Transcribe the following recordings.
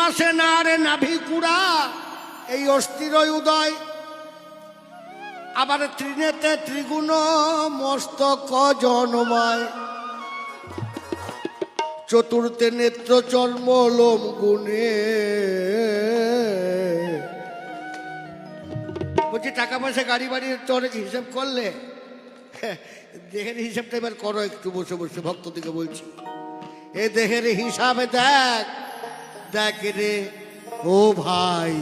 মাসে না রে নাভি কুড়া এই অস্থির উদয়, আবার ত্রিনেতে ত্রিগুণ মস্তক জনময়, চতুর্থে নেত্র চর্ম লোম গুণে। বলছি টাকা পয়সা গাড়ি বাড়ি তোর হিসাব করলে? দেহের হিসাবটা এবার করো একটু বসে বসে, ভক্ত থেকে বলছি। এ দেহের হিসাবে দেখ দেখ রে ও ভাই,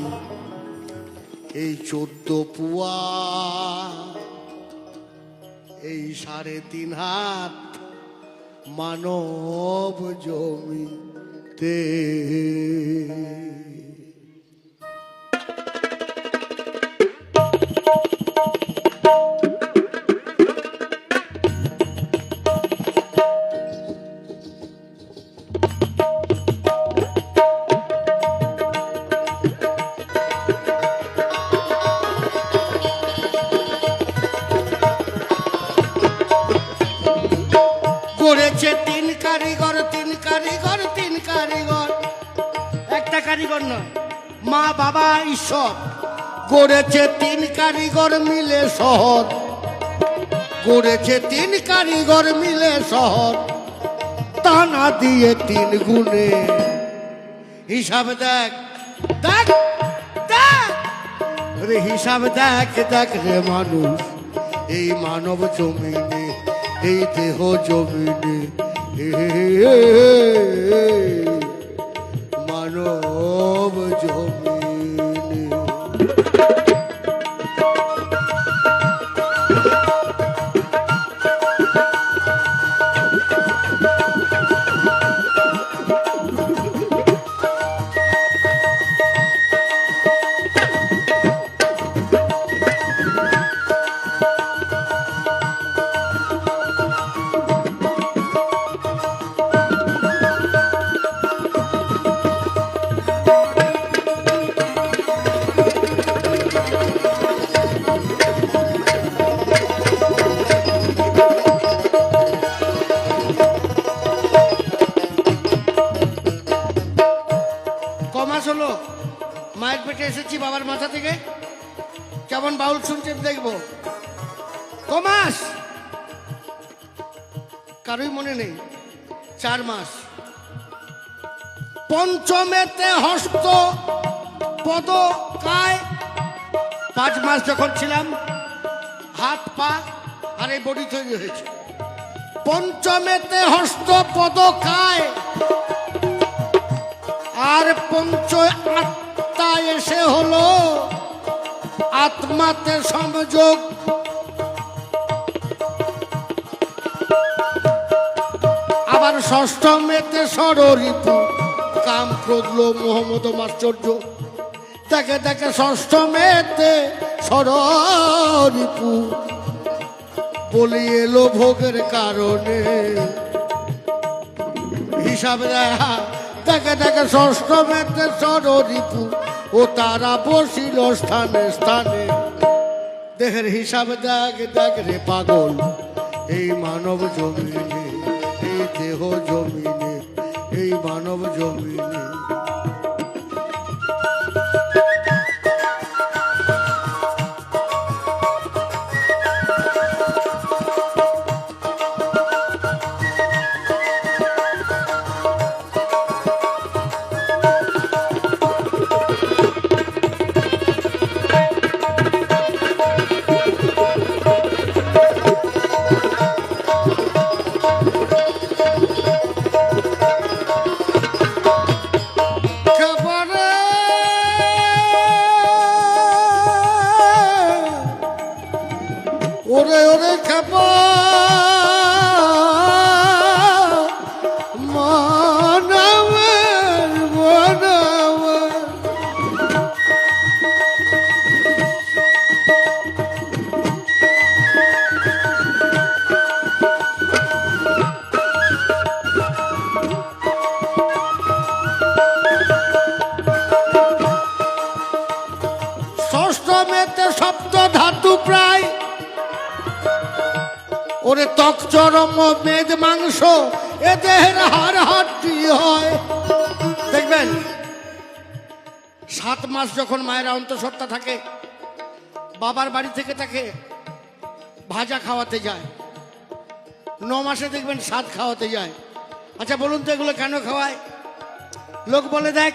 এই 14 পুয়া, এই 3.5 হাত মানব জমিতে। করেছে 3 কারিগর, 3 কারিগর, 3 কারিগর, একটা কারিগর নয়, মা বাবা ঈশ্বর। করেছে 3 কারিগর মিলে শহর, করেছে 3 কারিগর মিলে শহর, টানা দিয়ে 3 গুণে। হিসাব দেখ দেখ দেখ রে, হিসাব দেখ দেখ রে মানুষ, এই মানব জমিনে, এই দেহ জমিনে, মানব জমিনে। হলো মায়ের পেটে এসেছি বাবার মাথা থেকে, কেমন বাউল শুনছেন দেখবো। কমাস কারোই মনে নেই, 4 মাস। পঞ্চমেতে হস্ত পদ কায়, 5 মাস যখন ছিলাম হাত পা আর এই বডি তৈরি হয়েছে। পঞ্চমেতে হস্ত পদ কায়, আর পঞ্চ আত্মা এসে হলো আত্মাতে সংযোগ। আবার ষষ্ঠমেতে ষড়ঋতু, কাম ক্রোধ লোভ মোহ মদ মাশ্চর্য। দেখে দেখে ষষ্ঠমেতে ষড়ঋতু, বলি এলো ভোগের কারণে। হিসাবে দেখে দেখে ষষ্ঠমেতে ষড়ঋতু, ও তারা বসিল স্থানে স্থানে। দেহের হিসাবে দেখ দেখ রে পাগল, এই মানব জমিনে, এই দেহ জমিনে, এই মানব জমিনে। ওরে ওরে খেপা মানবের বনবের, ষষ্ঠমেতে সপ্ত ধাতু প্রায়, ওরে ত্বক চরম মেদ মাংস, এ দেহের হাড় হাড্ডি হয়। দেখবেন 7 মাস যখন মায়ের অন্তঃসত্ত্বা থাকে, বাবার বাড়ি থেকে তাকে ভাজা খাওয়াতে যায়। 9 মাসে দেখবেন সাত খাওয়াতে যায়। আচ্ছা বলুন তো এগুলো কেন খাওয়ায়? লোক বলে দেখ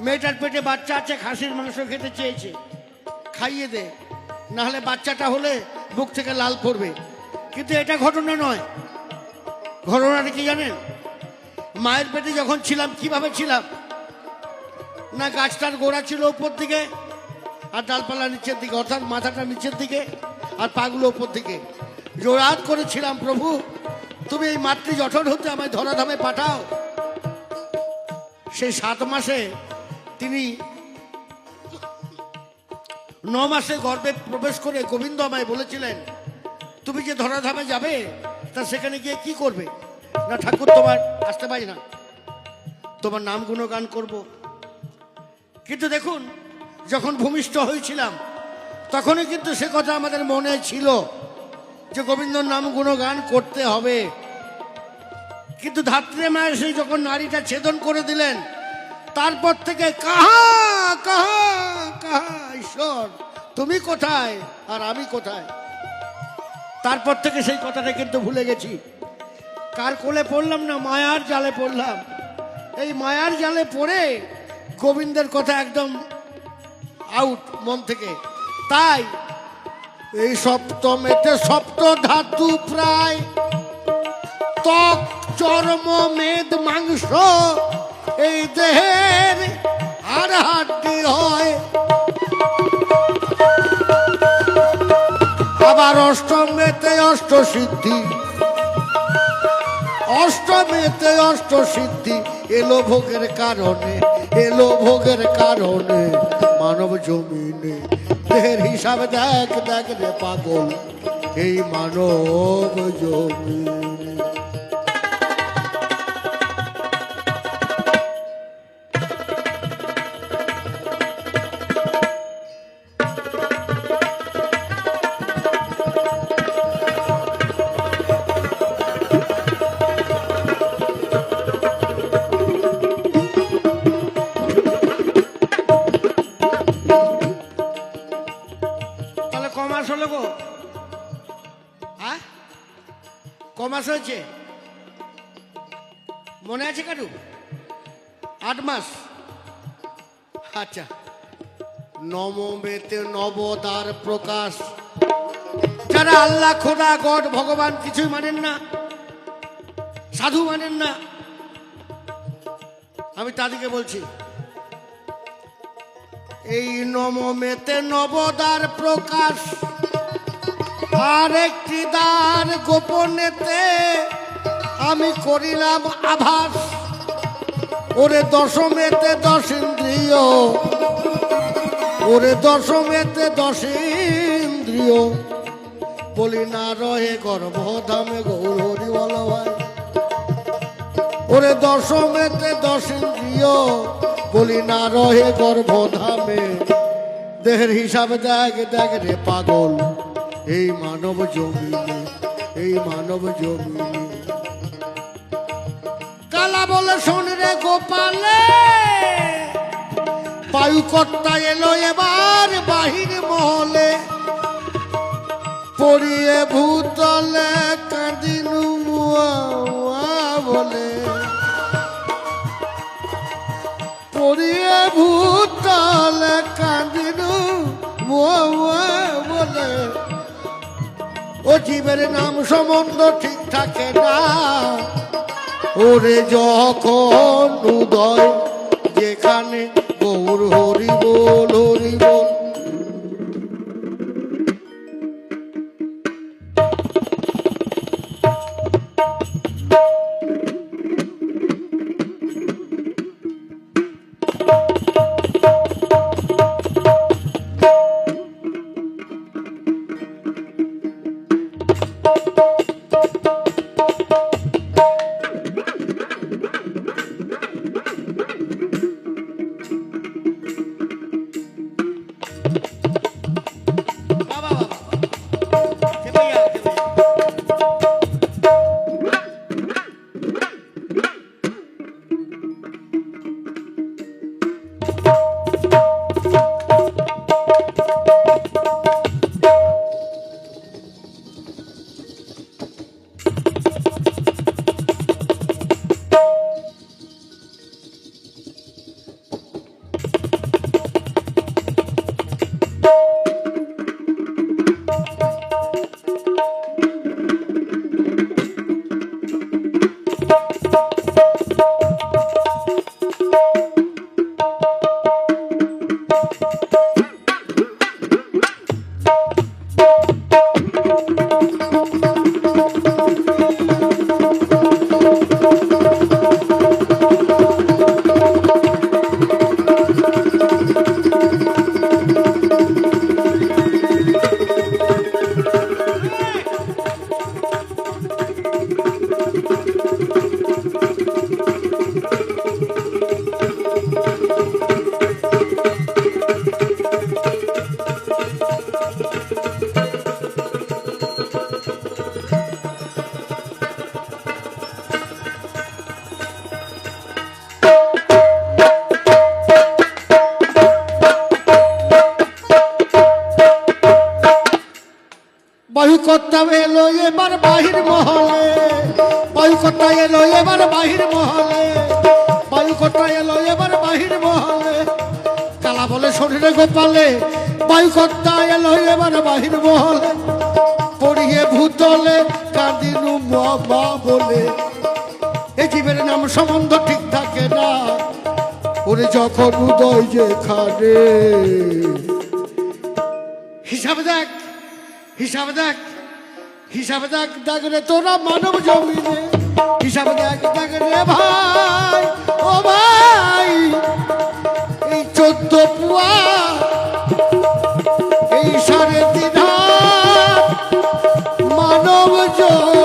মেয়েটার পেটে বাচ্চা আছে, খাসির মাংস খেতে চেয়েছে, খাইয়ে দে, নাহলে বাচ্চাটা হলে বুক থেকে লাল পড়বে। কিন্তু এটা ঘটনা নয়। ঘটনাটা কি জানেন? মায়ের পেটে যখন ছিলাম কিভাবে ছিলাম না, গাছটার গোড়া ছিল উপর দিকে আর ডালপালা নিচের দিকে, অর্থাৎ মাথাটা নিচের দিকে আর পাগুলো উপর দিকে। জোড়াত করেছিলাম, প্রভু তুমি এই মাতৃ জঠর হতে আমায় ধরাধামে পাঠাও। সেই 7 মাসে তিনি 9 মাসে গর্ভে প্রবেশ করে গোবিন্দ আমায় বলেছিলেন, তুমি যে ধরাধামে যাবে তা সেখানে গিয়ে কি করবে? না ঠাকুর তোমার আসতে পারি না, তোমার নাম গুণগান করব। কিন্তু দেখুন যখন ভূমিষ্ঠ হয়েছিলাম তখনই কিন্তু সে কথা আমাদের মনে ছিল যে গোবিন্দর নাম গুণগান করতে হবে। কিন্তু ধাত্রী মায়ের সেই যখন নারীটা ছেদন করে দিলেন, তারপর থেকে কাহা কাহা কাহা, ঈশ্বর তুমি কোথায় আর আমি কোথায়? তারপর থেকে সেই কথাটা কিন্তু ভুলে গেছি। কার কোলে পড়লাম না, মায়ার জালে পড়লাম। এই মায়ার জালে পড়ে গোবিন্দের কথা একদম আউট মন থেকে। তাই এই সপ্তমেতে সপ্ত ধাতু প্রায়, ত্বক চর্ম মেদ মাংস এই দেহের হাড় হাড্ডি হয়। আবার অষ্টমেতে অষ্ট সিদ্ধি, অষ্টমেতে অষ্ট সিদ্ধি এলো ভোগের কারণে, এলো ভোগের কারণে মানব জমিনে। দেহের হিসাবে দেখ দেখ রে পাগল এই মানব জমিনে। কমাস হয়েছে মনে আছে কারু? 8 মাস। আচ্ছা, নবমেতে নবদার প্রকাশ। যারা আল্লাহ খোদা গড ভগবান কিছুই মানেন না, সাধু মানেন না, আমি তাদেরকে বলছি এই নবমেতে নবদার প্রকাশ। আর একটি দ্বার গোপনেতে আমি করিলাম আভাস। ওরে দশমেতে 10 ইন্দ্রিয়, ওরে দশমেতে 10 ইন্দ্রিয় বলি না রহে গর্ভধামে গৌর হরি বল ভাই। ওরে দশমেতে 10 ইন্দ্রিয় বলি না রহে গর্ভধামে। দেহের হিসাবে দেখ দেখ রে পাগল এই মানব জমিনে, এই মানব জমিনে। কালা বলে শোন রে গোপালে, বায়ুকর্তা এলো এবার বাহির মহলে। পড়িয়ে ভূতলে কাঁদিনু বলে, পড়িয়ে ভূতলে কাঁদিনু বলে। ও জীবের নাম সম্বন্ধ ঠিক থাকে না, ওরে যখন উদয় যেখানে গৌর হরি বল হরি বল। এবার বাহির মহলে, বায়ুকটা এলো এবার বাহির মহলে, বায়ুকটা এলো এবার বাহির মহলে। কালা বলে শরীরে গোপালে, বায়ুকটা এলো এবার বাহির মহলে। পড়িয়ে ভূতলে কাঁদিনু মা বলে, এই জীবের নাম সম্বন্ধ ঠিক থাকে না, ওরে যখন উদয় যেখানে। হিসাবে দেখ, হিসাবে দেখ, হিসাবে দেখ, দেখ রে তোরা মানব জমিনে, হিসাবে দেখ, দেখ রে ভাই, ও ভাই, এই 14 পুয়া, এই 3.5 হাত মানব জমিনে।